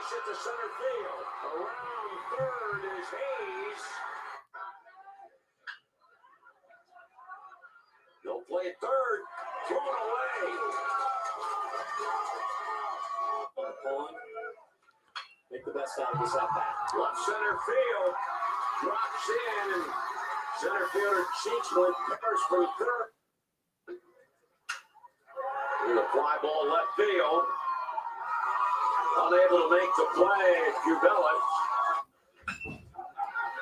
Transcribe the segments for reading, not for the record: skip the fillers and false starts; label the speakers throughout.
Speaker 1: base hit to center field. Around third is Hayes. They'll play at third. Thrown away.
Speaker 2: Make the best out of this at bat.
Speaker 1: Left center field. Drops in, and center fielder Cheeksman covers for third. And a fly ball left field. Unable to make the play, Cubella.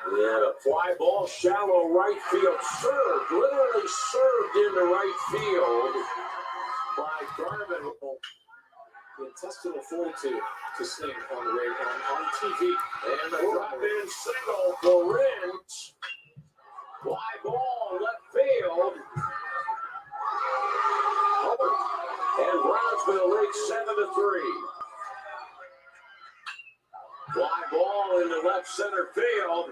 Speaker 1: And a fly ball, shallow right field. Served, literally served into right field by Garvin.
Speaker 2: The intestinal fortitude to sing on the radio on TV.
Speaker 1: And the drop-in single for Rins. Fly ball, left field. And Brownsville leads 7-3. Fly ball into left center field.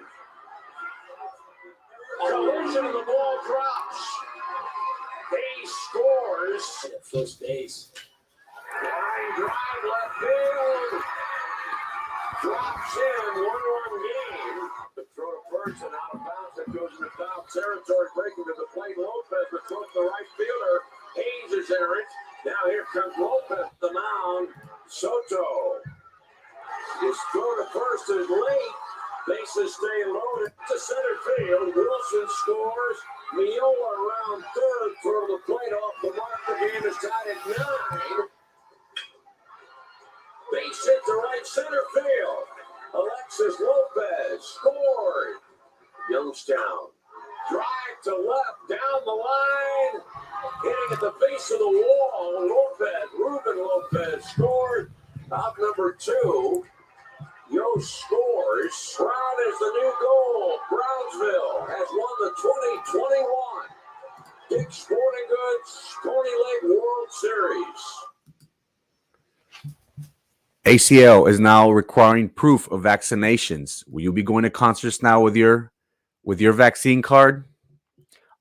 Speaker 1: Collision and the ball drops. Hayes scores.
Speaker 2: At first base.
Speaker 1: Line drive left field. Drops in, 1-1 game. The throw to first and out of bounds. It goes into foul territory, breaking to the plate. Lopez, the throw to the right fielder. Hayes is errant. Now here comes Lopez, the mound. Soto. His throw to first is late. Bases stay loaded to center field. Wilson scores. Miola around third. Throw to the plate off the mark. The game is tied at 9. Base hit to right center field. Alexis Lopez scored. Youngstown. Drive to left, down the line. Hitting at the base of the wall. Lopez, Ruben Lopez scored. Out number 2. Yo scores. Brown is the new goal. Brownsville has won the 2021 Dick's Sporting Goods Stony Lake World Series.
Speaker 3: ACL is now requiring proof of vaccinations. Will you be going to concerts now with your vaccine card?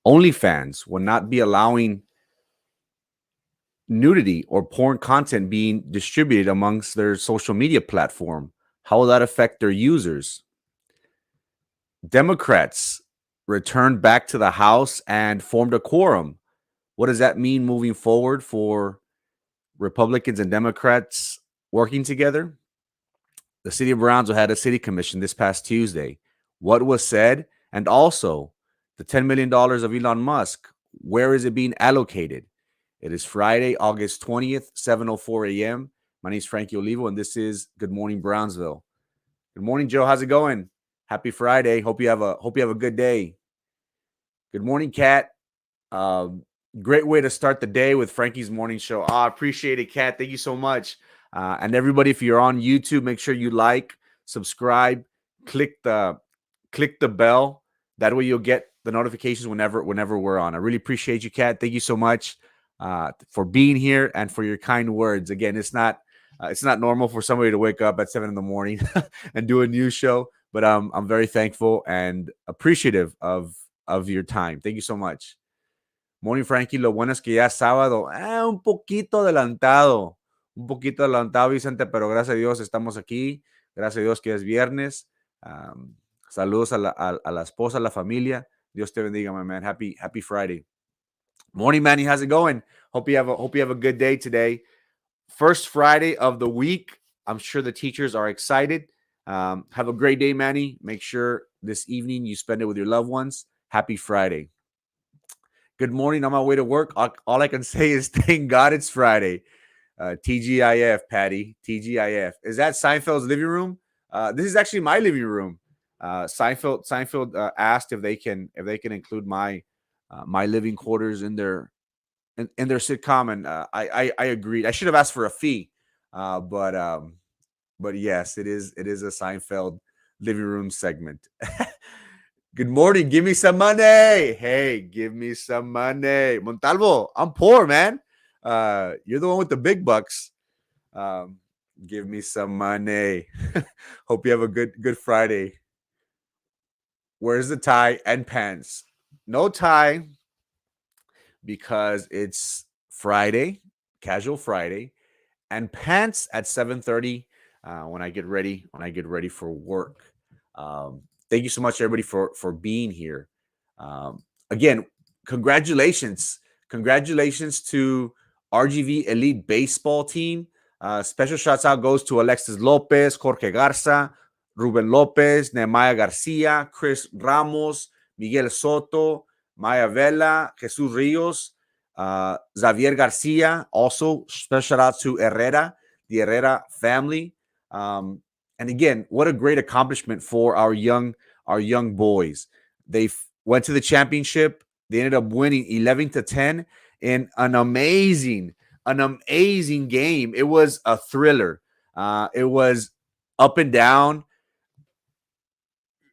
Speaker 3: OnlyFans will not be allowing nudity or porn content being distributed amongst their social media platform. How will that affect their users? Democrats returned back to the House and formed a quorum. What does that mean moving forward for Republicans and Democrats working together? The city of Brownsville had a city commission this past Tuesday. What was said? And also the $10 million of Elon Musk, where is it being allocated? It is Friday, August 20th, 7:04 a.m. My name is Frankie Olivo, and this is Good Morning Brownsville. Good morning, Joe. How's it going? Happy Friday. Hope you have a good day. Good morning, Kat. Great way to start the day with Frankie's morning show. I appreciate it, Kat. Thank you so much. And everybody, if you're on YouTube, make sure you like, subscribe, click the bell. That way you'll get the notifications whenever we're on. I really appreciate you, Kat. Thank you so much for being here and for your kind words. Again, it's not normal for somebody to wake up at 7 a.m. and do a news show, but I'm very thankful and appreciative of your time. Thank you so much. Morning, Frankie. Lo bueno es que ya es sábado. Un poquito adelantado, Vicente, pero gracias a Dios estamos aquí. Gracias a Dios que es viernes. Saludos a la esposa, a la familia. Dios te bendiga, my man. Happy Friday. Morning, Manny. How's it going? Hope you have a good day today. First Friday of the week. I'm sure the teachers are excited. Have a great day, Manny. Make sure this evening you spend it with your loved ones. Happy Friday. Good morning. On my way to work. All I can say is thank God it's Friday. TGIF, Patty. TGIF. Is that Seinfeld's living room? This is actually my living room. Seinfeld asked if they can include my living quarters in their sitcom, and I agreed. I should have asked for a fee, but yes, it is a Seinfeld living room segment. Good morning. Give me some money. Hey, give me some money. Montalvo, I'm poor, man. You're the one with the big bucks. Give me some money. Hope you have a good Friday. Where's the tie and pants? No tie because it's Friday, casual Friday, and pants at 7:30. when I get ready for work. Thank you so much, everybody, for being here. Again, congratulations to RGV Elite Baseball Team. Special shouts out goes to Alexis Lopez, Jorge Garza, Ruben Lopez, Nehemiah Garcia, Chris Ramos, Miguel Soto, Maya Vela, Jesus Rios, Xavier Garcia. Also, special shout out to Herrera, the Herrera family. And again, what a great accomplishment for our young boys. They went to the championship. They ended up winning 11-10 in an amazing game. It was a thriller. It was up and down.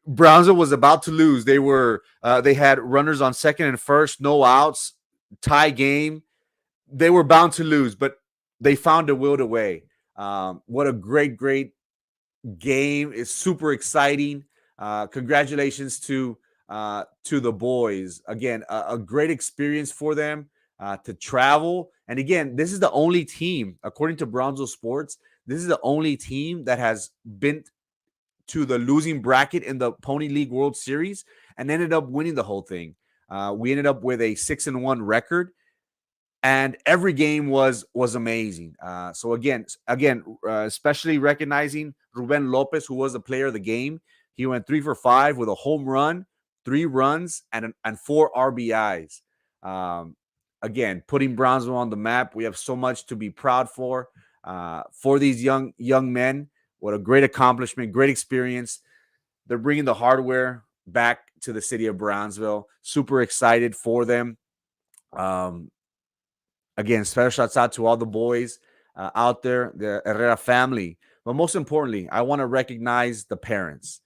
Speaker 3: Brownsville was about to lose. They had runners on second and first, no outs, tie game. They were bound to lose, but they found a will to win. What a great game! It's super exciting. Congratulations to the boys. Again, a great experience for them to travel. And again, this is the only team, according to Brownsville Sports, this is the only team that has been to the losing bracket in the Pony League World Series and ended up winning the whole thing. We ended up with a 6-1 record, and every game was amazing. So again, especially recognizing Ruben Lopez, who was the player of the game. He went 3 for 5 with a home run, 3 runs, and 4 RBIs. Again, putting Brownsville on the map. We have so much to be proud for these young men. What a great accomplishment, great experience. They're bringing the hardware back to the city of Brownsville. Super excited for them. Again, special shouts out to all the boys out there, the Herrera family. But most importantly, I want to recognize the parents.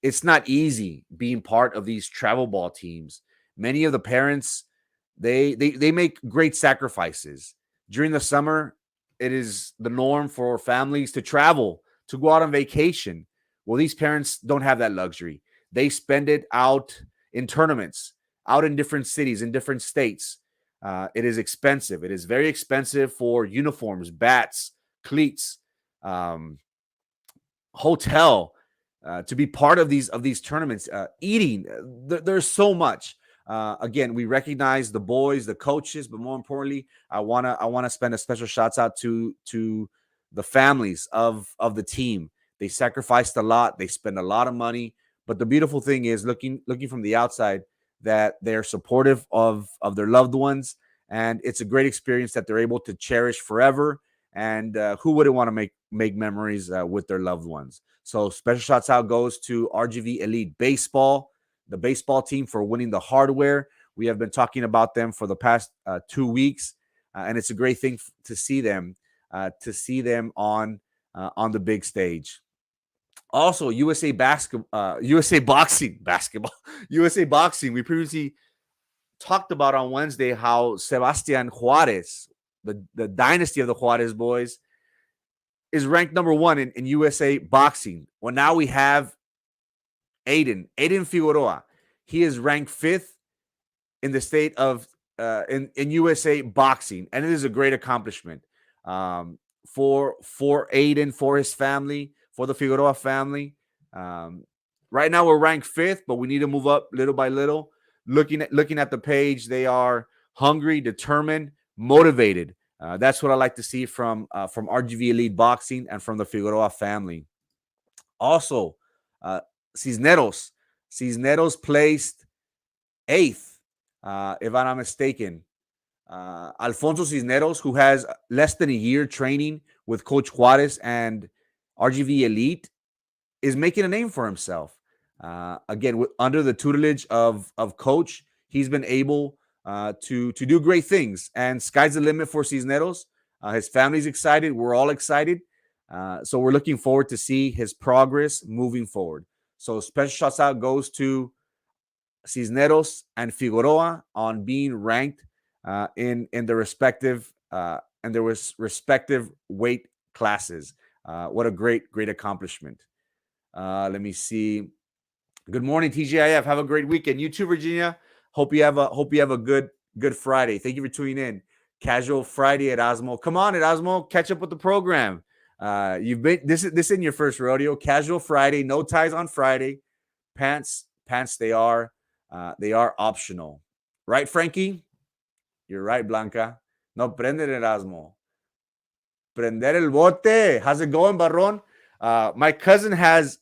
Speaker 3: It's not easy being part of these travel ball teams. Many of the parents, they make great sacrifices. During the summer, it is the norm for families to travel, to go out on vacation. Well, these parents don't have that luxury. They spend it out in tournaments, out in different cities, in different states. It is expensive. It is very expensive for uniforms, bats, cleats, hotel, to be part of these tournaments, eating. There's so much. Again, we recognize the boys, the coaches, but more importantly, I wanna spend a special shouts out to the families of the team. They sacrificed a lot. They spend a lot of money. But the beautiful thing is looking from the outside that they're supportive of their loved ones, and it's a great experience that they're able to cherish forever. And who wouldn't want to make memories with their loved ones? So special shouts out goes to RGV Elite Baseball, the baseball team, for winning the hardware. We have been talking about them for the past 2 weeks, and it's a great thing to see them on the big stage. Also, USA Boxing. We previously talked about on Wednesday how Sebastian Juarez, the dynasty of the Juarez boys, is ranked number 1 in USA Boxing. Well, now we have Aiden Figueroa. He is ranked 5th in the state of in USA Boxing, and it is a great accomplishment for Aiden, for his family, for the Figueroa family. Right now we're ranked 5th, but we need to move up little by little. Looking at the page, they are hungry, determined, motivated. That's what I like to see from RGV Elite Boxing and from the Figueroa family. Also, Cisneros placed 8th, if I'm not mistaken. Alfonso Cisneros, who has less than a year training with Coach Juarez and RGV Elite, is making a name for himself. Again, under the tutelage of Coach, he's been able to do great things. And sky's the limit for Cisneros. His family's excited. We're all excited. So we're looking forward to see his progress moving forward. So special shouts out goes to Cisneros and Figueroa on being ranked in the respective weight classes. What a great accomplishment. Let me see. Good morning, TGIF. Have a great weekend. You too, Virginia. Hope you have a good Friday. Thank you for tuning in. Casual Friday, Erasmo. Come on, Erasmo, catch up with the program. You've been this in your first rodeo. Casual Friday, no ties on Friday. Pants, they are optional. Right, Frankie? You're right, Blanca. No prende el Erasmo. Prender el bote. How's it going, Barron? My cousin has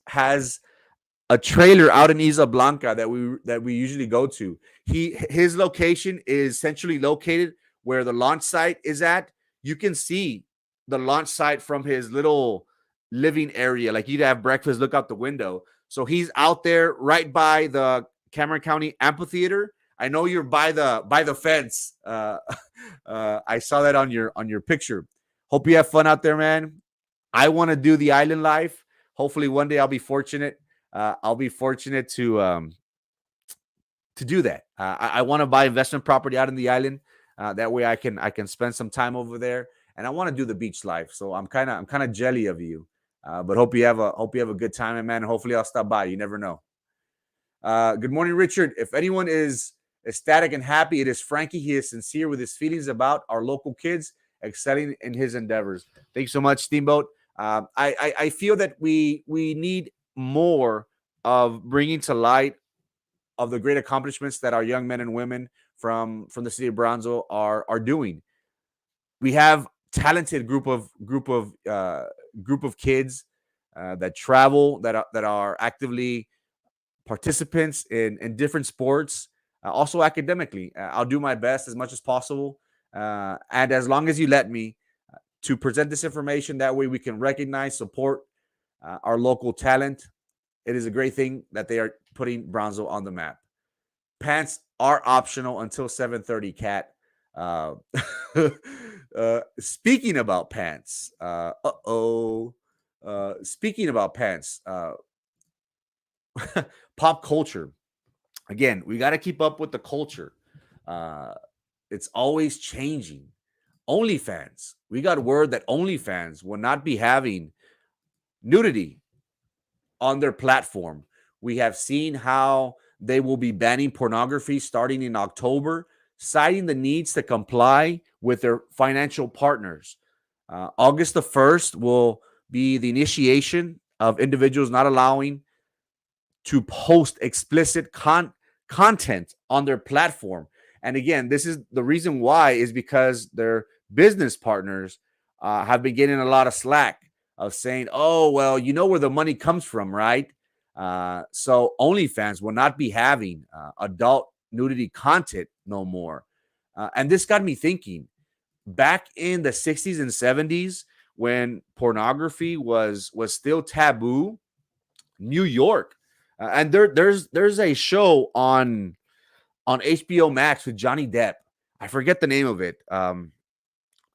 Speaker 3: a trailer out in Isla Blanca that we usually go to. His location is centrally located where the launch site is at. You can see the launch site from his little living area. Like, you'd have breakfast, look out the window. So he's out there right by the Cameron County Amphitheater. I know you're by the fence. I saw that on your picture. Hope you have fun out there, man. I want to do the island life. Hopefully one day I'll be fortunate. I'll be fortunate to do that. I want to buy investment property out in the island. That way I can spend some time over there, and I want to do the beach life. So I'm kind of jelly of you, but hope you have a good time, man. And hopefully I'll stop by. You never know. Good morning, Richard. If anyone is ecstatic and happy, it is Frankie. He is sincere with his feelings about our local kids excelling in his endeavors. Thanks so much, Steamboat. I feel that we need more of bringing to light of the great accomplishments that our young men and women from the city of Brownsville are doing. We have talented group of kids that travel, that are actively participants in different sports, also academically. I'll do my best as much as possible, and as long as you let me, to present this information. That way we can recognize, support our local talent. It is a great thing that they are putting Brownsville on the map. Pants are optional until 7:30, Cat. Speaking about pants, speaking about pants, pop culture. Again, we got to keep up with the culture. It's always changing. OnlyFans. We got word that OnlyFans will not be having nudity on their platform. We have seen how they will be banning pornography starting in October, citing the needs to comply with their financial partners. August the 1st will be the initiation of individuals not allowing to post explicit content on their platform. And again, this is the reason why is because their business partners have been getting a lot of slack of saying, oh, well, you know where the money comes from, right? So OnlyFans will not be having adult nudity content no more. And this got me thinking, back in the 60s and 70s, when pornography was still taboo, New York, and there's a show on HBO Max with Johnny Depp. I forget the name of it.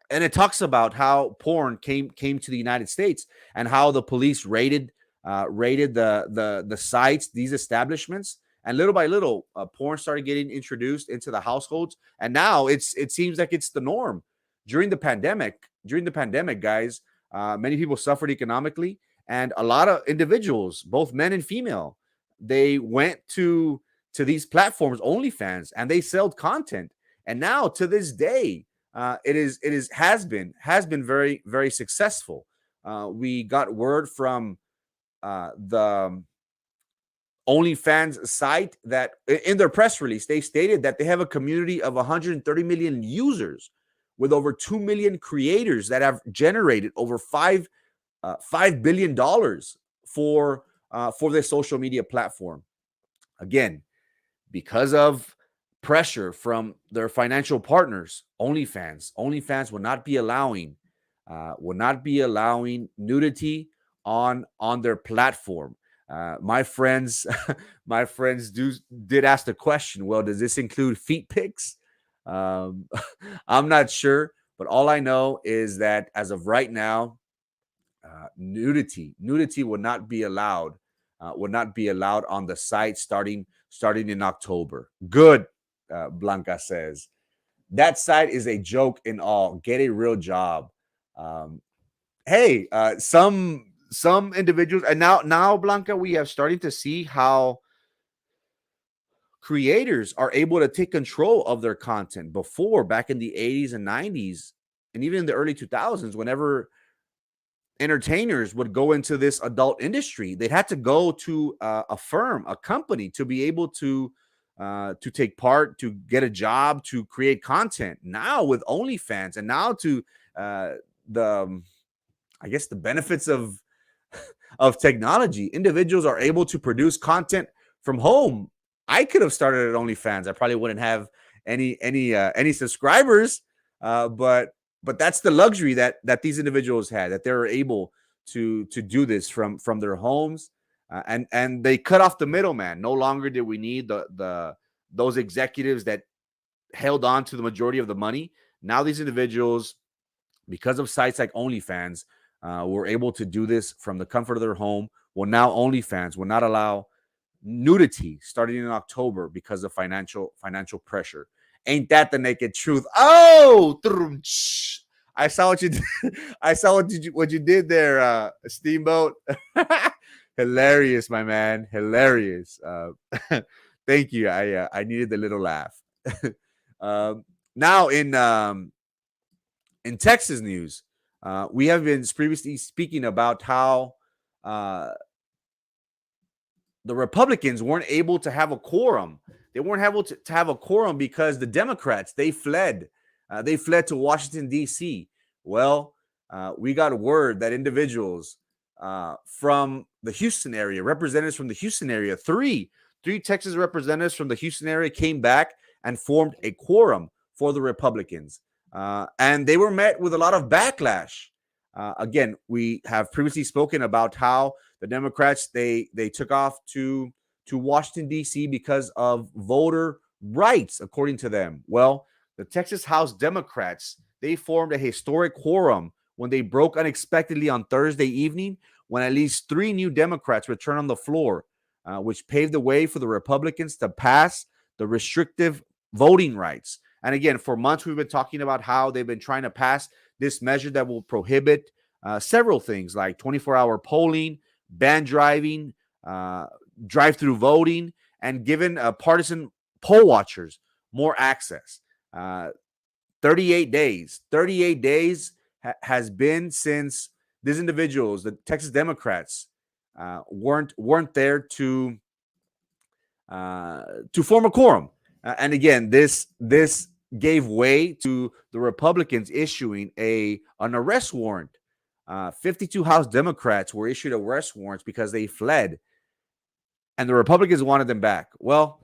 Speaker 3: And it talks about how porn came to the United States and how the police raided the sites, these establishments, and little by little, porn started getting introduced into the households, and now it seems like it's the norm. During the pandemic, guys, many people suffered economically, and a lot of individuals, both men and female, they went to these platforms, OnlyFans, and they sold content, and now to this day, it has been very, very successful. We got word from the OnlyFans site that in their press release, they stated that they have a community of 130 million users with over 2 million creators that have generated over $5 billion for their social media platform. Again, because of pressure from their financial partners, OnlyFans will not be allowing nudity on their platform. My friends did ask the question, well, does this include feet pics? I'm not sure, but all I know is that as of right now, nudity would not be allowed on the site starting in October. Good, Blanca says. That site is a joke in all. Get a real job. Hey, some individuals, and now Blanca, we have starting to see how creators are able to take control of their content. Before, back in the 80s and 90s, and even in the early 2000s, whenever entertainers would go into this adult industry. They'd have to go to a firm, a company, to be able to take part, to get a job, to create content. Now with OnlyFans, and now to the I guess the benefits of technology, individuals are able to produce content from home. I could have started at OnlyFans. I probably wouldn't have any subscribers, but that's the luxury that these individuals had, that they were able to do this from their homes, and they cut off the middleman. No longer did we need those executives that held on to the majority of the money. Now these individuals, because of sites like OnlyFans, were able to do this from the comfort of their home. Well, now OnlyFans will not allow nudity starting in October because of financial pressure. Ain't that the naked truth? Oh, I saw what you did. I saw what you did there, Steamboat. Hilarious, my man. Hilarious. Thank you. I needed the little laugh. Now in Texas news, we have been previously speaking about how the Republicans weren't able to have a quorum. They weren't able to have a quorum because the Democrats, they fled. They fled to Washington, D.C. Well, we got word that individuals from the Houston area, representatives from the Houston area, three Texas representatives from the Houston area came back and formed a quorum for the Republicans. And they were met with a lot of backlash. Again, we have previously spoken about how the Democrats, they took off to Washington, D.C. because of voter rights, according to them. Well, the Texas House Democrats, they formed a historic quorum when they broke unexpectedly on Thursday evening, when at least 3 new Democrats returned on the floor, which paved the way for the Republicans to pass the restrictive voting rights. And again, for months, we've been talking about how they've been trying to pass this measure that will prohibit several things like 24-hour polling, ban driving, drive-through voting, and given partisan poll watchers more access. 38 days. 38 days has been since these individuals, the Texas Democrats, weren't there to form a quorum. And again, this gave way to the Republicans issuing an arrest warrant. 52 House Democrats were issued arrest warrants because they fled, and the Republicans wanted them back. Well,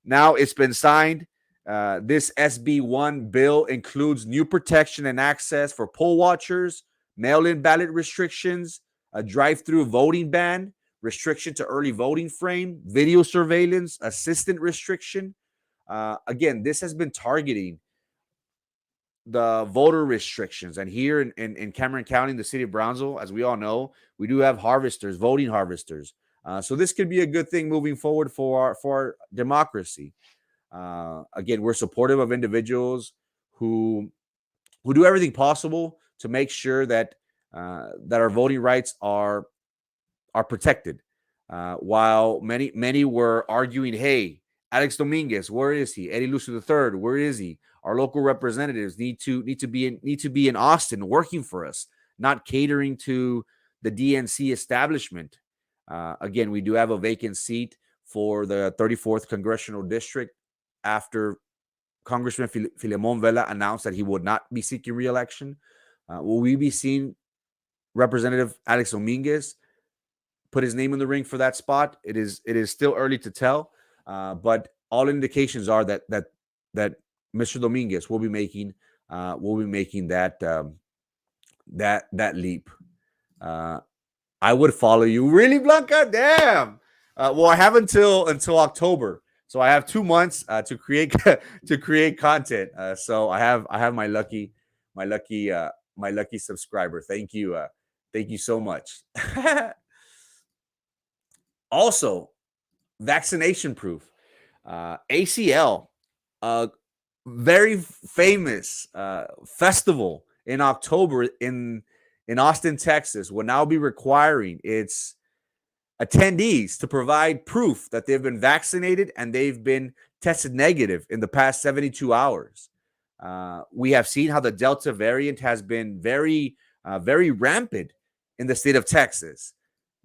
Speaker 3: now it's been signed. This SB 1 bill includes new protection and access for poll watchers, mail-in ballot restrictions, a drive-through voting ban, restriction to early voting frame, video surveillance, assistant restriction. Again, this has been targeting the voter restrictions. And here in Cameron County, in the city of Brownsville, as we all know, we do have harvesters, voting harvesters. So this could be a good thing moving forward for our democracy. Again, we're supportive of individuals who do everything possible to make sure that our voting rights are protected. While many were arguing, hey, Alex Dominguez, where is he? Eddie Lucio III, where is he? Our local representatives need to be in Austin working for us, not catering to the DNC establishment. Again, we do have a vacant seat for the 34th Congressional District after Congressman Filemon Vela announced that he would not be seeking re-election. Will we be seeing Representative Alex Dominguez put his name in the ring for that spot? It is still early to tell, but all indications are that Mr. Dominguez will be making that leap. I would follow you. Really, Blanca? Damn. Well, I have until October, so I have 2 months to create content. So I have my lucky subscriber. Thank you so much. Also, vaccination proof. ACL, a very famous festival in October in Austin, Texas, will now be requiring its attendees to provide proof that they've been vaccinated and they've been tested negative in the past 72 hours. We have seen how the Delta variant has been very rampant in the state of Texas.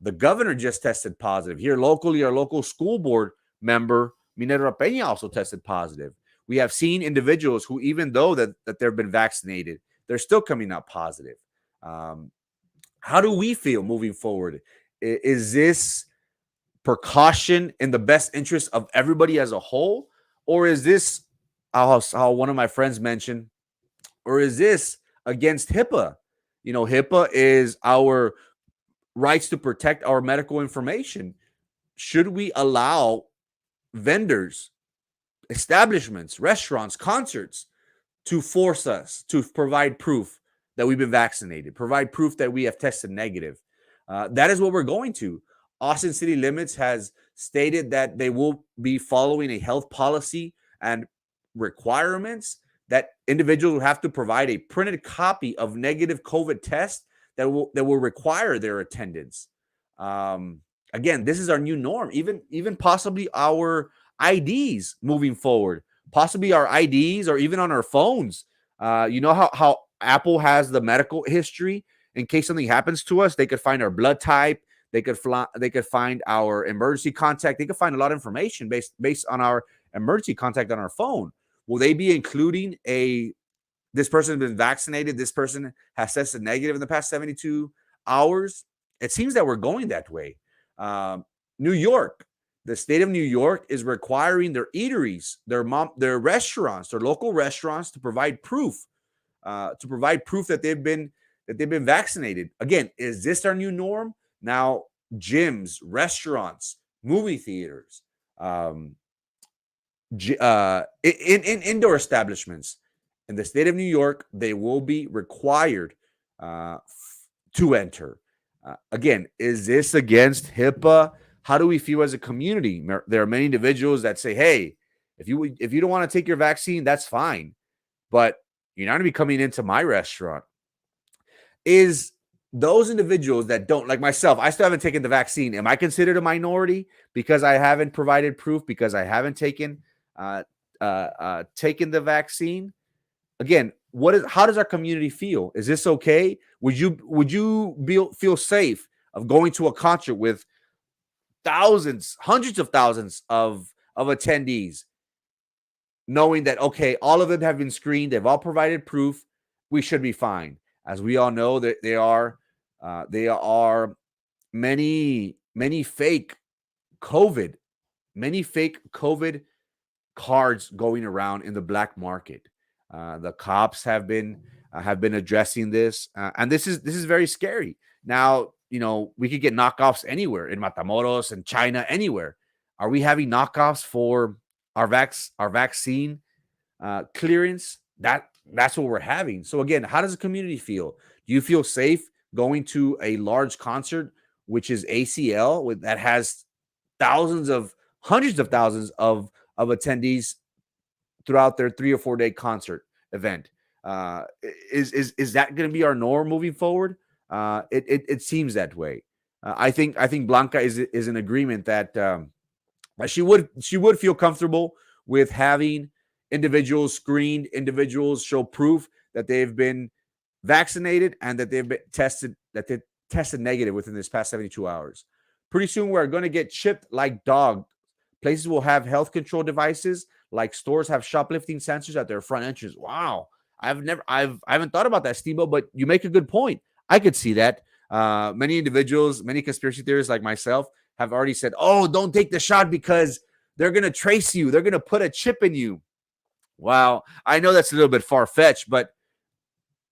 Speaker 3: The governor just tested positive. Here locally, our local school board member, Minera Peña, also tested positive. We have seen individuals who, even though that they've been vaccinated, they're still coming out positive. How do we feel moving forward? Is this precaution in the best interest of everybody as a whole? Or is this, how one of my friends mentioned, or is this against HIPAA? HIPAA is our rights to protect our medical information. Should we allow vendors, establishments, restaurants, concerts to force us to provide proof that we've been vaccinated, provide proof that we have tested negative? That is what we're going to. Austin City Limits has stated that they will be following a health policy and requirements that individuals will have to provide a printed copy of negative COVID test that will require their attendance. Again, this is our new norm. Even possibly our IDs moving forward, possibly our IDs, or even on our phones. You know how Apple has the medical history in case something happens to us. They could find our blood type. They could find our emergency contact. They could find a lot of information based on our emergency contact on our phone. Will they be including this person has been vaccinated, this person has tested negative in the past 72 hours? It seems that we're going that way. New York, the state of New York is requiring their eateries, their restaurants, their local restaurants to provide proof that they've been vaccinated. Again, is this our new norm? Now, gyms, restaurants, movie theaters, in indoor establishments in the state of New York, they will be required to enter. Again, is this against HIPAA? How do we feel as a community? There are many individuals that say, hey, if you don't want to take your vaccine, that's fine, but you're not going to be coming into my restaurant. Is those individuals that don't, like myself, I still haven't taken the vaccine. Am I considered a minority because I haven't provided proof, because I haven't taken the vaccine? Again, how does our community feel? Is this okay? Would you feel safe of going to a concert with thousands, hundreds of thousands of attendees, knowing that, okay, all of them have been screened, they've all provided proof, we should be fine? As we all know, that there are many fake COVID cards going around in the black market. The cops have been addressing this, and this is very scary. Now, we could get knockoffs anywhere, in Matamoros and China, anywhere. Are we having knockoffs for our vaccine clearance? That's what we're having. So again, how does the community feel? Do you feel safe going to a large concert, which is ACL, that has hundreds of thousands of attendees throughout their 3 or 4 day concert event? Is that going to be our norm moving forward? It seems that way. I think Blanca is in agreement that she would feel comfortable with having individuals screened, individuals show proof that they've been vaccinated and that they've been tested negative within this past 72 hours. Pretty soon we're going to get chipped like dog. Places will have health control devices, like stores have shoplifting sensors at their front entrance. Wow. I haven't thought about that, Steve-O, but you make a good point. I could see that. Many individuals, many conspiracy theorists like myself have already said, oh, don't take the shot because they're going to trace you. They're going to put a chip in you. Wow. I know that's a little bit far-fetched, but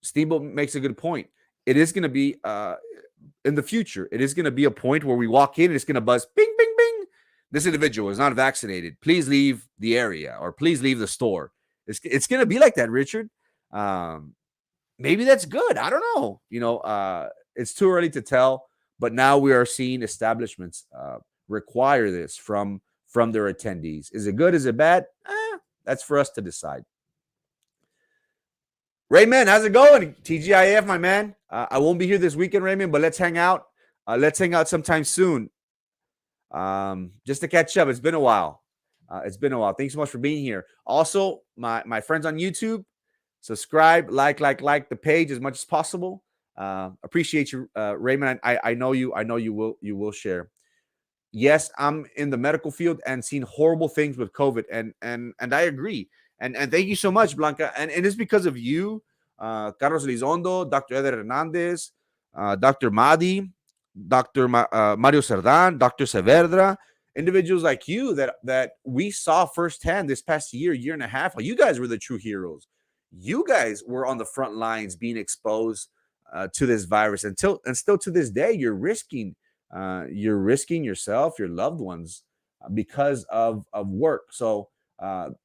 Speaker 3: Steve-O makes a good point. It is going to be, in the future, it is going to be a point where we walk in and it's going to buzz, bing, bing, bing. This individual is not vaccinated. Please leave the area, or please leave the store. It's going to be like that, Richard. Maybe that's good. I don't know. It's too early to tell, but now we are seeing establishments require this from their attendees. Is it good? Is it bad? That's for us to decide. Raymond, how's it going? TGIF, my man. I won't be here this weekend, Raymond, but let's hang out. Let's hang out sometime soon. Just to catch up. It's been a while. Thanks so much for being here. Also, my friends on YouTube, subscribe, like the page as much as possible. Appreciate you, Raymond. I know you. I know you will share. Yes, I'm in the medical field and seen horrible things with COVID, and I agree. And thank you so much, Blanca. And it's because of you, Carlos Lizondo, Dr. Eder Hernandez, Dr. Madi, Mario Cerdan, Dr. Severdra, individuals like you that we saw firsthand this past year and a half. You guys were the true heroes. You guys were on the front lines being exposed to this virus. And still to this day, you're risking yourself, your loved ones, because of work. So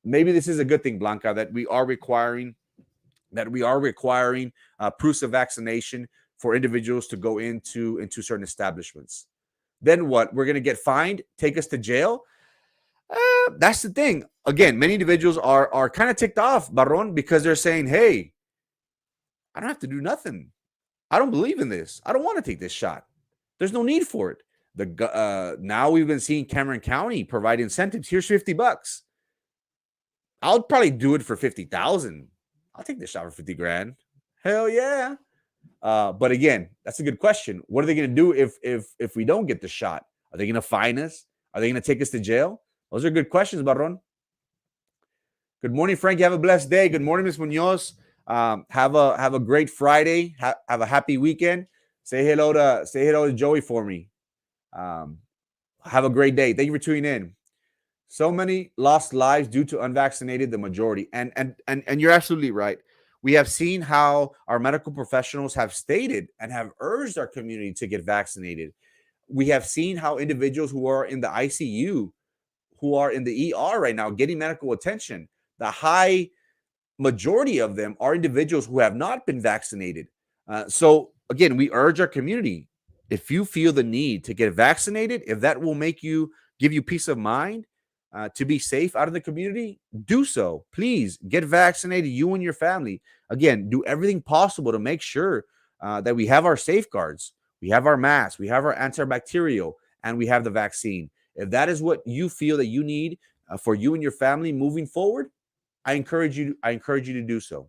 Speaker 3: maybe this is a good thing, Blanca, that we are requiring proofs of vaccination for individuals to go into certain establishments. Then what? We're going to get fined, take us to jail. That's the thing. Again, many individuals are kind of ticked off, Barron, because they're saying, "Hey, I don't have to do nothing. I don't believe in this. I don't want to take this shot. There's no need for it." Now we've been seeing Cameron County provide incentives. Here's $50. I'll probably do it for 50,000. I'll take this shot for 50 grand. Hell yeah. But again, that's a good question. What are they going to do if we don't get the shot? Are they going to fine us? Are they going to take us to jail? Those are good questions, Barron. Good morning, Frank. You have a blessed day. Good morning, Ms. Munoz. Have a great Friday. Have a happy weekend. Say hello to Joey for me. Have a great day. Thank you for tuning in. So many lost lives due to unvaccinated, the majority. And you're absolutely right. We have seen how our medical professionals have stated and have urged our community to get vaccinated. We have seen how individuals who are in the ICU, who are in the ER right now getting medical attention, the high majority of them are individuals who have not been vaccinated. So again, we urge our community, if you feel the need to get vaccinated, if that will give you peace of mind, to be safe out in the community, do so. Please get vaccinated, you and your family. Again, do everything possible to make sure that we have our safeguards, we have our masks, we have our antibacterial, and we have the vaccine. If that is what you feel that you need for you and your family moving forward, I encourage you to do so.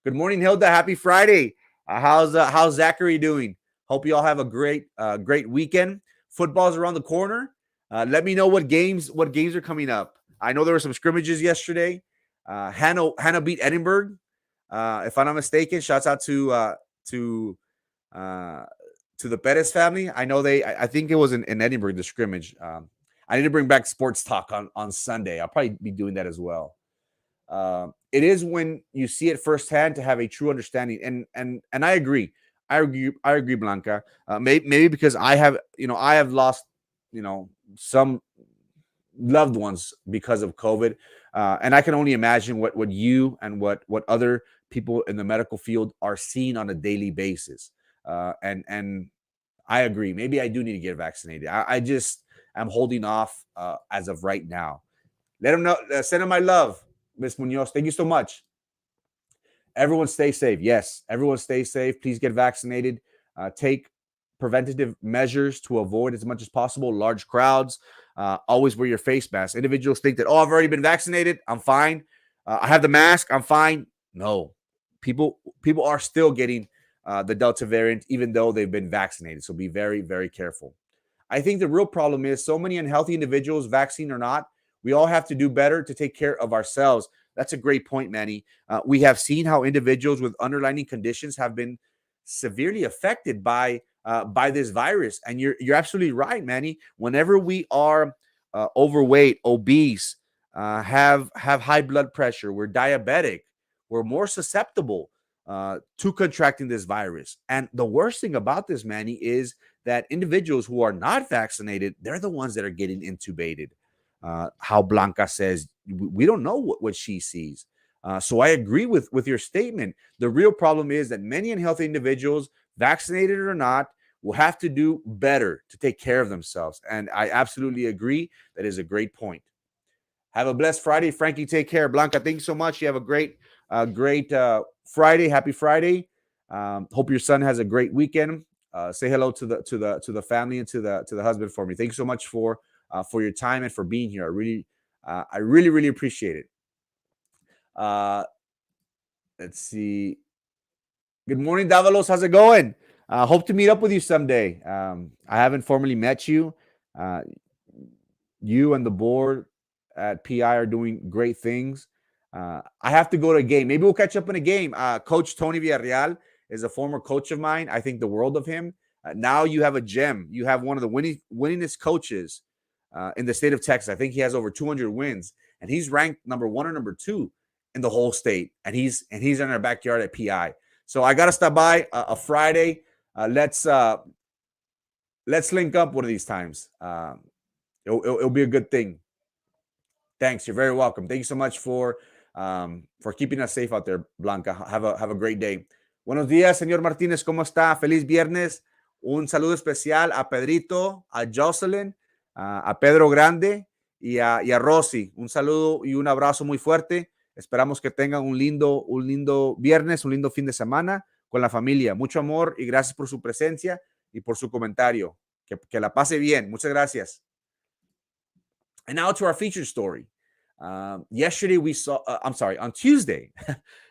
Speaker 3: Good morning, Hilda. Happy Friday. How's Zachary doing? Hope you all have a great weekend. Football's around the corner. Let me know what games are coming up. I know there were some scrimmages yesterday. Hannah beat Edinburgh, if I'm not mistaken. Shouts out to the Perez family. I know I think it was in Edinburgh, the scrimmage. I need to bring back sports talk on Sunday. I'll probably be doing that as well. It is when you see it firsthand to have a true understanding. And I agree. I agree, Blanca. Maybe because I have lost, some loved ones because of COVID. And I can only imagine what you and what other people in the medical field are seeing on a daily basis. And I agree. Maybe I do need to get vaccinated. I just am holding off as of right now. Let them know. Send them my love, Ms. Munoz. Thank you so much. Everyone stay safe. Yes, everyone stay safe. Please get vaccinated. Take preventative measures to avoid as much as possible large crowds. Always wear your face mask. Individuals think that, I've already been vaccinated, I'm fine. I have the mask, I'm fine. No, people are still getting the Delta variant, even though they've been vaccinated. So be very, very careful. I think the real problem is so many unhealthy individuals, vaccine or not, we all have to do better to take care of ourselves. That's a great point, Manny. We have seen how individuals with underlying conditions have been severely affected by this virus. And you're absolutely right, Manny. Whenever we are overweight, obese, have high blood pressure, we're diabetic, we're more susceptible to contracting this virus. And the worst thing about this, Manny, is that individuals who are not vaccinated, they're the ones that are getting intubated. How Blanca says, we don't know what she sees. So I agree with your statement. The real problem is that many unhealthy individuals, vaccinated or not, will have to do better to take care of themselves. And I absolutely agree. That is a great point. Have a blessed Friday. Frankie, take care. Blanca, thank you so much. You have a great Friday. Happy Friday. Hope your son has a great weekend. Say hello to the family and to the husband for me. Thank you so much for your time and for being here. I really appreciate it. Let's see. Good morning, Davalos. How's it going? Hope to meet up with you someday. I haven't formally met you. Uh, you and the board at PI are doing great things. I have to go to a game. Maybe we'll catch up in a game. Coach Tony Villarreal is a former coach of mine. I think the world of him. Now you have a gem. You have one of the winningest coaches in the state of Texas. I think he has over 200 wins, and he's ranked number 1 or number 2 in the whole state. And he's in our backyard at PI. So I got to stop by a Friday. Let's link up one of these times. It'll be a good thing. Thanks. You're very welcome. Thank you so much for keeping us safe out there, Blanca. Have a great day. Buenos días, señor Martínez. ¿Cómo está? Feliz viernes. Un saludo especial a Pedrito, a Jocelyn, a Pedro Grande y a Rosy. Un saludo y un abrazo muy fuerte. Esperamos que tengan un lindo viernes, un lindo fin de semana con la familia. Mucho amor y gracias por su presencia y por su comentario. Que la pase bien. Muchas gracias. And now to our featured story. Yesterday we saw, on Tuesday,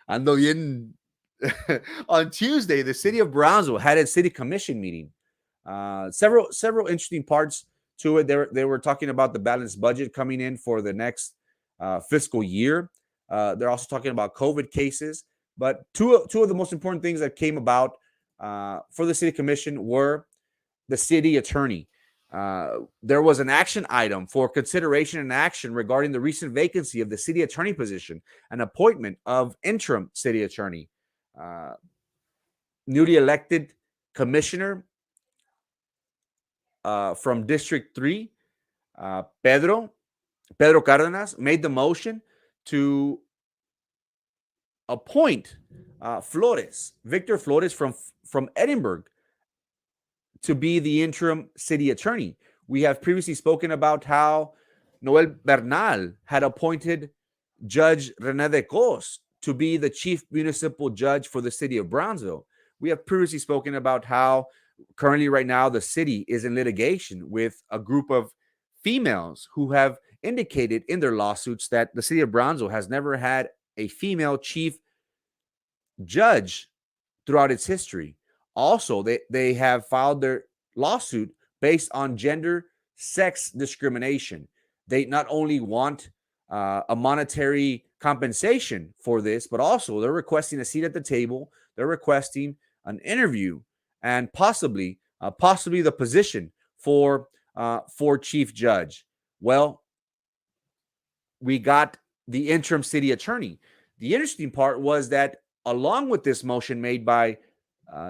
Speaker 3: ando bien. On Tuesday, the city of Brownsville had its city commission meeting. Several interesting parts to it. They were talking about the balanced budget coming in for the next fiscal year. They're also talking about COVID cases. But two of the most important things that came about for the city commission were the city attorney. There was an action item for consideration and action regarding the recent vacancy of the city attorney position, an appointment of interim city attorney. Newly elected commissioner from District 3, Pedro Cardenas, made the motion to appoint Victor Flores from Edinburgh, to be the interim city attorney. We have previously spoken about how Noel Bernal had appointed Judge René de Cos to be the chief municipal judge for the city of Brownsville. We have previously spoken about how currently right now the city is in litigation with a group of females who have indicated in their lawsuits that the city of Brownsville has never had a female chief judge throughout its history. Also, they have filed their lawsuit based on gender sex discrimination. They not only want a monetary compensation for this, but also they're requesting a seat at the table. They're requesting an interview and possibly the position for chief judge. Well, we got the interim city attorney. The interesting part was that along with this motion made by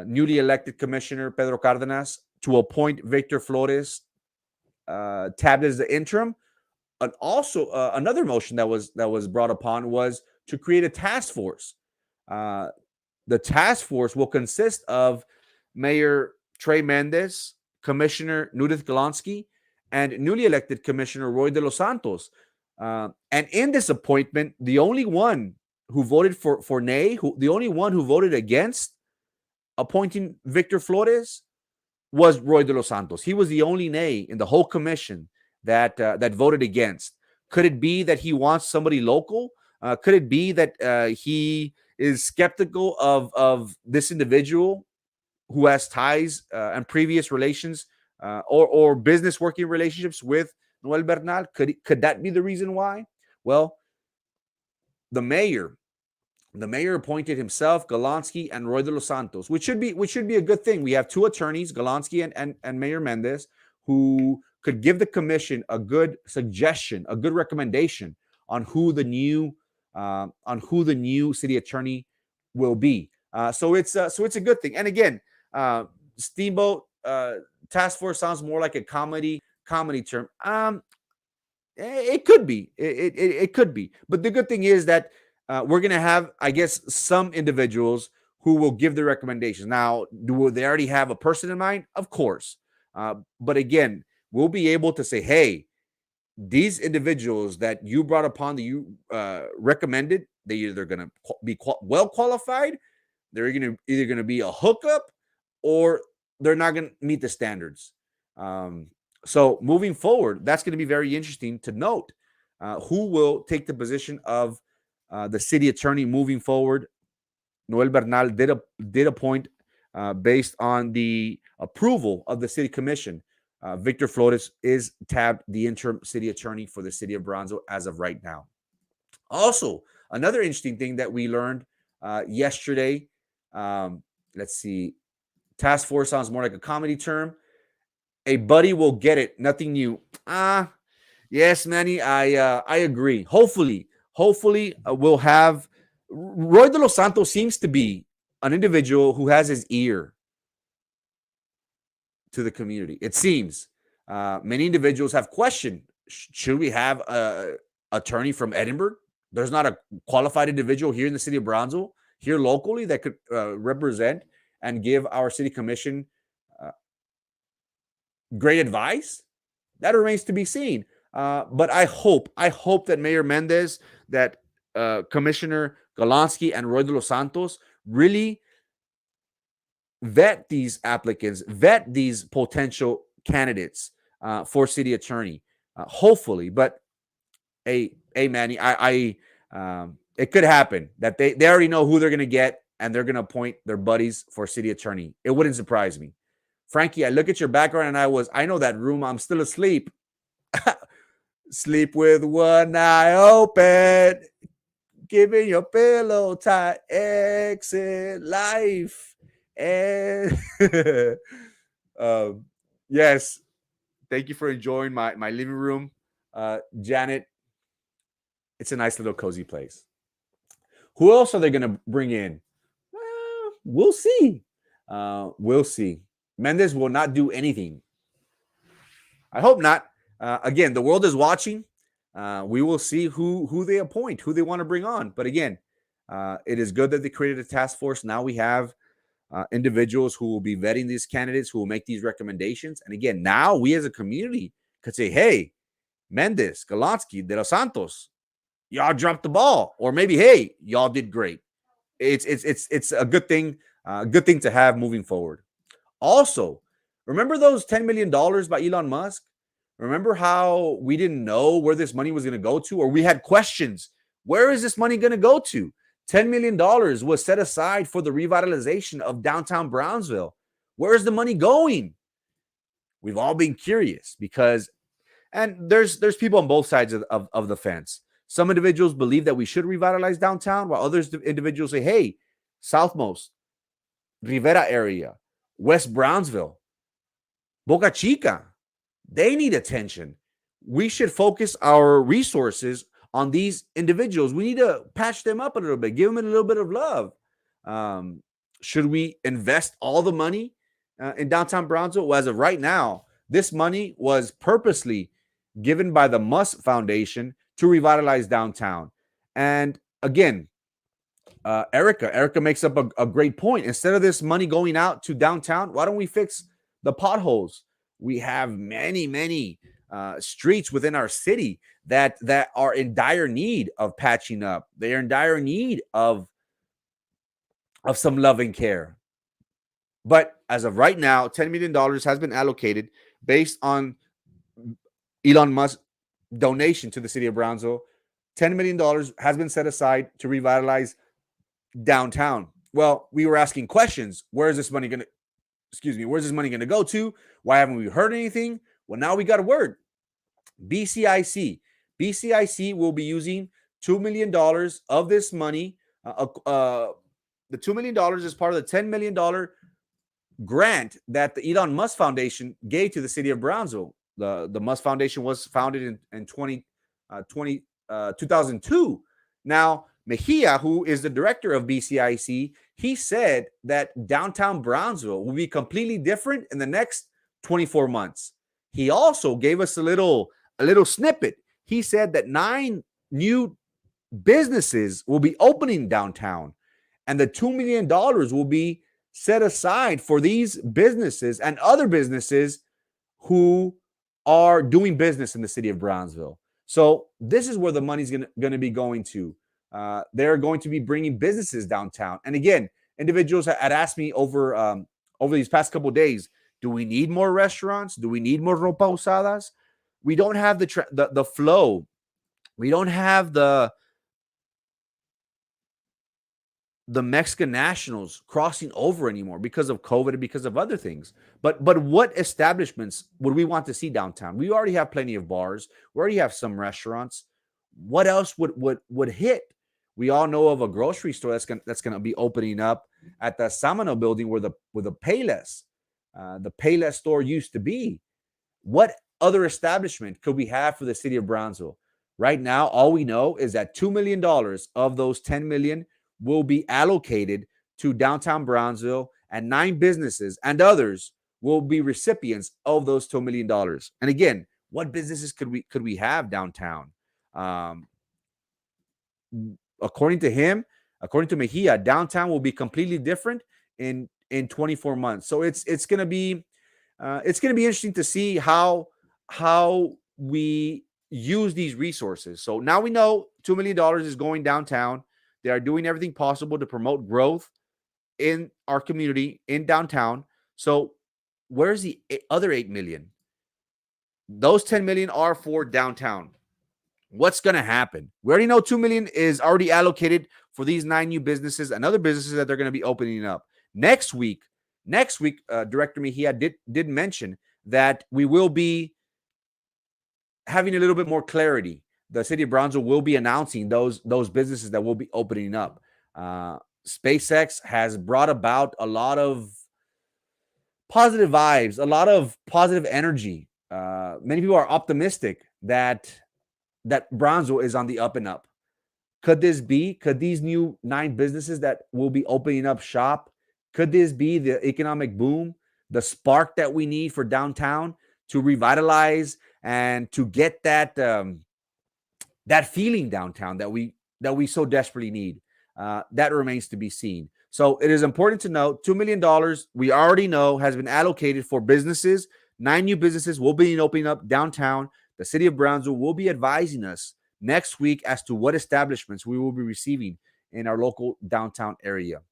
Speaker 3: newly elected Commissioner Pedro Cardenas to appoint Victor Flores tabbed as the interim, and also another motion that was brought upon was to create a task force. The task force will consist of Mayor Trey Mendez, Commissioner Nudith Golonsky, and newly elected Commissioner Roy de los Santos. And in this appointment, the only one who voted for nay, the only one who voted against appointing Victor Flores was Roy de los Santos. He was the only nay in the whole commission that voted against. Could it be that he wants somebody local? Could it be that he is skeptical of this individual who has ties and previous relations or business working relationships with Noel Bernal? Could that be the reason why? Well, the mayor appointed himself, Golonsky, and Roy de los Santos, which should be a good thing. We have two attorneys, Golonsky and Mayor Mendez, who could give the commission a good suggestion, a good recommendation on who the new city attorney will be. So it's a good thing. And again, Steamboat Task Force sounds more like a comedy term. It could be. It could be. But the good thing is that we're going to have, I guess, some individuals who will give the recommendations. Now, do they already have a person in mind? Of course. But again, we'll be able to say, hey, these individuals that you brought upon, that you recommended, they're either going to be well qualified, they're either going to be a hookup, or they're not going to meet the standards. So moving forward, that's going to be very interesting to note who will take the position of the city attorney moving forward Noel Bernal did appoint, based on the approval of the city commission. Victor Flores is tabbed the interim city attorney for the city of Brownsville as of right now. Also, another interesting thing that we learned yesterday. Let's see. Task force sounds more like a comedy term. A buddy will get it. Nothing new. Yes, Manny. I agree. Hopefully, we'll have. Roy de los Santos seems to be an individual who has his ear to the community. It seems many individuals have questioned: should we have a attorney from Edinburgh? There's not a qualified individual here in the city of Brownsville, here locally, that could represent and give our city commission great advice. That remains to be seen. But I hope that Mayor Mendez, that Commissioner Golonsky, and Roy de los Santos really vet these applicants, vet these potential candidates for city attorney. Hopefully, but hey, Manny, it could happen that they already know who they're going to get, and they're going to appoint their buddies for city attorney. It wouldn't surprise me. Frankie, I look at your background and I know that room. I'm still asleep. Sleep with one eye open, giving your pillow tight, exit life. And yes, thank you for enjoying my living room, Janet. It's a nice little cozy place. Who else are they going to bring in? We'll see. We'll see. Mendez will not do anything. I hope not. Again, the world is watching. We will see who they appoint, who they want to bring on. But again, it is good that they created a task force. Now we have individuals who will be vetting these candidates, who will make these recommendations. And again, now we as a community could say, hey, Mendez, Golonsky, De Los Santos, y'all dropped the ball. Or maybe, hey, y'all did great. It's a good thing to have moving forward. Also, remember those $10 million by Elon Musk? Remember how we didn't know where this money was going to go to, or we had questions. Where is this money going to go to? $10 million was set aside for the revitalization of downtown Brownsville. Where is the money going? We've all been curious because, and there's people on both sides of the fence. Some individuals believe that we should revitalize downtown, while others individuals say, hey, Southmost, Rivera area, West Brownsville, Boca Chica, they need attention. We should focus our resources on these individuals. We need to patch them up a little bit, give them a little bit of love. Should we invest all the money in downtown Brownsville? Well, as of right now, this money was purposely given by the Musk Foundation to revitalize downtown. And again, Erica makes up a great point. Instead of this money going out to downtown, why don't we fix the potholes? We have many streets within our city that are in dire need of patching up. They are in dire need of some love and care. But as of right now, $10 million has been allocated based on Elon Musk's donation to the city of Brownsville. $10 million has been set aside to revitalize downtown. Well, we were asking questions. Where's this money going to go to? Why haven't we heard anything? Well, now we got a word. BCIC will be using $2 million of this money. The $2 million is part of the $10 million grant that the Elon Musk Foundation gave to the city of Brownsville. The Musk Foundation was founded in 2002. Now, Mejia, who is the director of BCIC, he said that downtown Brownsville will be completely different in the next 24 months. He also gave us a little snippet. He said that 9 new businesses will be opening downtown, and the $2 million will be set aside for these businesses and other businesses who are doing business in the city of Brownsville. So this is where the money's going to be going to. They're going to be bringing businesses downtown. And again, individuals had asked me over these past couple of days, do we need more restaurants? Do we need more ropa usadas? We don't have the flow. We don't have the the Mexican nationals crossing over anymore because of COVID and because of other things. But what establishments would we want to see downtown? We already have plenty of bars. We already have some restaurants. What else would hit? We all know of a grocery store that's gonna be opening up at the Samano building where the Payless store used to be. What other establishment could we have for the city of Brownsville? Right now, all we know is that $2 million of those 10 million will be allocated to downtown Brownsville, and 9 businesses and others will be recipients of those $2 million. And again, what businesses could we have downtown? According to him, according to Mejia, downtown will be completely different in 24 months. So it's gonna be interesting to see how we use these resources. So now we know $2 million is going downtown. They are doing everything possible to promote growth in our community in downtown. So where's the other 8 million? Those 10 million are for downtown. What's going to happen? We already know 2 million is already allocated for these 9 new businesses and other businesses that they're going to be opening up. Next week, Director Mejia did mention that we will be having a little bit more clarity. The city of Brownsville will be announcing those businesses that will be opening up. SpaceX has brought about a lot of positive vibes, a lot of positive energy. Many people are optimistic that Brownsville is on the up and up. Could these new 9 businesses that will be opening up shop, could this be the economic boom, the spark that we need for downtown to revitalize and to get that feeling downtown that we so desperately need? That remains to be seen. So it is important to note $2 million we already know has been allocated for businesses. 9 new businesses will be opening up downtown. The city of Brownsville will be advising us next week as to what establishments we will be receiving in our local downtown area.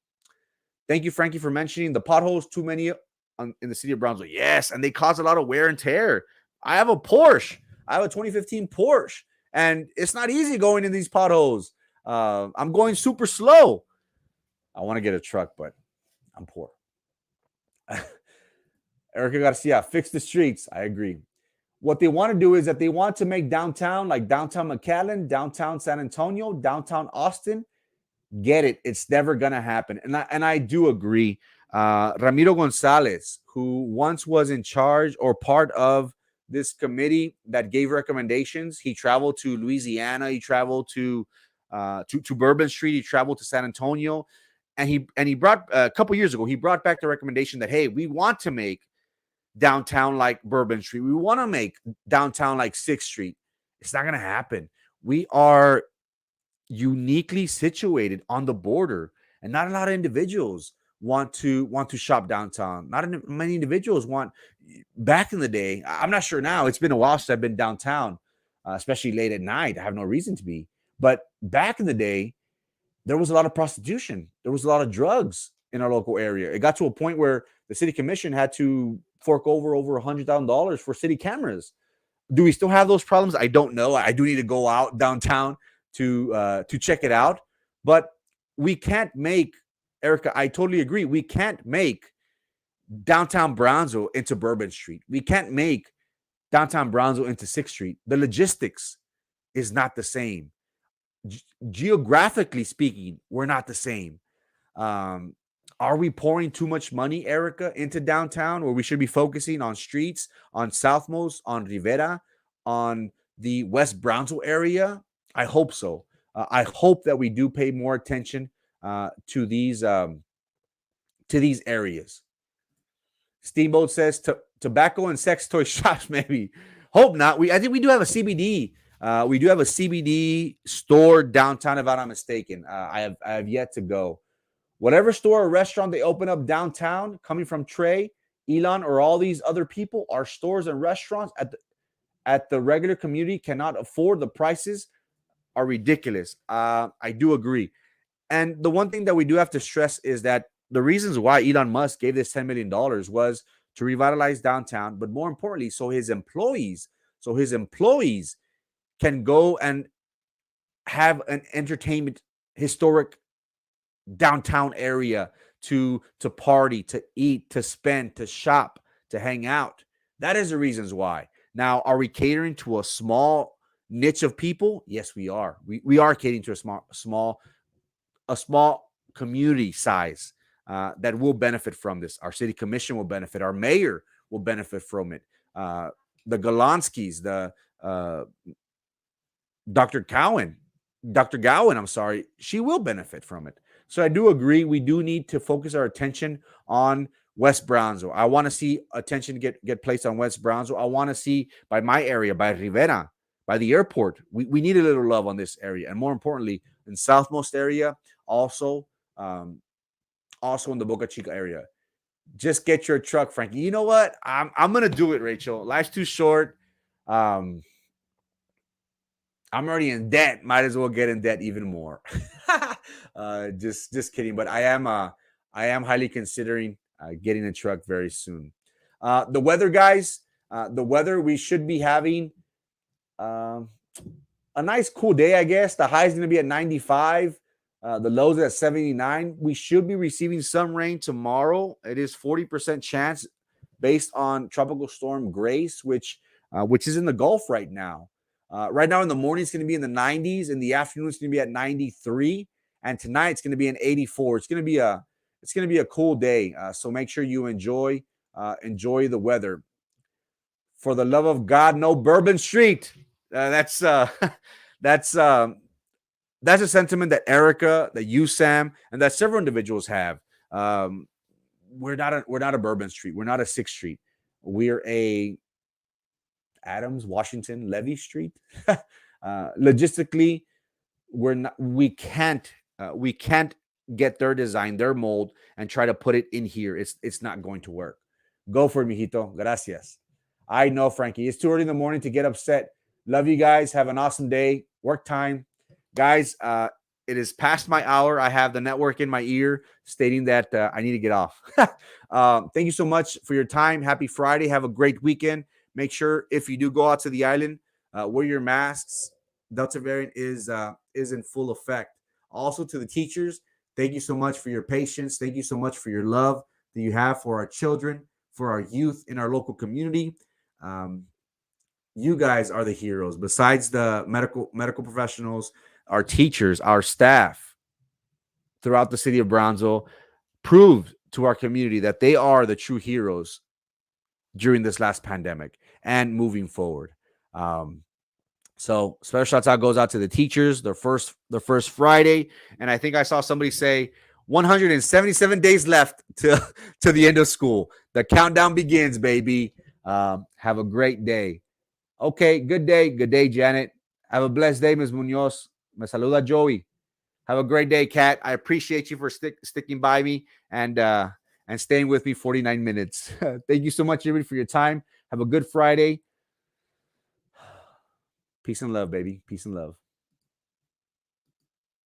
Speaker 3: Thank you, Frankie, for mentioning the potholes. Too many in the city of Brownsville. Yes, and they cause a lot of wear and tear. I have a Porsche. I have a 2015 Porsche, and it's not easy going in these potholes. I'm going super slow. I want to get a truck, but I'm poor. Erica Garcia, fix the streets. I agree. What they want to do is that they want to make downtown like downtown McAllen, downtown San Antonio, downtown Austin. Get it. It's never going to happen. And I do agree. Ramiro Gonzalez, who once was in charge or part of this committee that gave recommendations, he traveled to Louisiana. He traveled to Bourbon Street. He traveled to San Antonio. And he brought a couple years ago, he brought back the recommendation that, hey, we want to make downtown like Bourbon Street. We want to make downtown like 6th Street. It's not going to happen. We are uniquely situated on the border, and not a lot of individuals want to shop downtown. Not many individuals want. Back in the day, I'm not sure now. It's been a while since I've been downtown, especially late at night. I have no reason to be. But back in the day, there was a lot of prostitution. There was a lot of drugs in our local area. It got to a point where the city commission had to fork over $100,000 for city cameras. Do we still have those problems? I don't know. I do need to go out downtown to check it out. But we can't make, Erica, I totally agree. We can't make downtown Brownsville into Bourbon Street. We can't make downtown Brownsville into 6th Street. The logistics is not the same. Geographically speaking, we're not the same. Are we pouring too much money, Erica, into downtown where we should be focusing on streets, on Southmost, on Rivera, on the West Brownsville area? I hope so. I hope that we do pay more attention to these areas. Steamboat says tobacco and sex toy shops, maybe. Hope not. I think we do have a CBD. We do have a CBD store downtown, if I'm not mistaken. I have yet to go. Whatever store or restaurant they open up downtown, coming from Trey, Elon, or all these other people, our stores and restaurants at the regular community cannot afford. The prices are ridiculous. I do agree. And the one thing that we do have to stress is that the reasons why Elon Musk gave this $10 million was to revitalize downtown, but more importantly, so his employees can go and have an entertainment historic downtown area to party, to eat, to spend, to shop, to hang out. That is the reasons why. Now, are we catering to a small niche of people? Yes, we are. We are catering to a small community size that will benefit from this. Our city commission will benefit. Our mayor will benefit from it. The Golanskis, the Dr. Gowan, I'm sorry, she will benefit from it. So I do agree. We do need to focus our attention on West Brownsville. I want to see attention get placed on West Brownsville. I want to see by my area, by Rivera, by the airport. We need a little love on this area, and more importantly, in Southmost area, also in the Boca Chica area. Just get your truck, Frankie. You know what? I'm gonna do it, Rachel. Life's too short. I'm already in debt. Might as well get in debt even more. Just kidding. But I am highly considering getting a truck very soon. The weather, guys. The weather, we should be having a nice cool day, I guess. The high is going to be at 95. The lows at 79. We should be receiving some rain tomorrow. It is 40% chance based on Tropical Storm Grace, which is in the Gulf right now. Right now in the morning, it's going to be in the 90s. In the afternoon, it's going to be at 93. And tonight, it's going to be in 84. It's going to be a cool day. So make sure you enjoy the weather. For the love of God, no Bourbon Street. That's a sentiment that Erica, that you, Sam, and that several individuals have. We're not a Bourbon Street. We're not a 6th Street. We're a Adams, Washington, Levy Street. Logistically, we can't get their design, their mold, and try to put it in here. It's not going to work. Go for it, mijito. Gracias. I know, Frankie. It's too early in the morning to get upset. Love you guys. Have an awesome day. Work time. Guys, it is past my hour. I have the network in my ear stating that I need to get off. Thank you so much for your time. Happy Friday. Have a great weekend. Make sure if you do go out to the island, wear your masks. Delta variant is in full effect. Also to the teachers, thank you so much for your patience. Thank you so much for your love that you have for our children, for our youth in our local community. You guys are the heroes. Besides the medical professionals, our teachers, our staff throughout the city of Brownsville proved to our community that they are the true heroes during this last pandemic and moving forward. So special shout out goes out to the teachers, their first Friday. And I think I saw somebody say 177 days left to the end of school. The countdown begins, baby. Have a great day. Okay, good day. Good day, Janet. Have a blessed day, Ms. Munoz. Me saluda, Joey. Have a great day, Kat. I appreciate you for sticking by me and staying with me 49 minutes. Thank you so much, everybody, for your time. Have a good Friday. Peace and love, baby. Peace and love.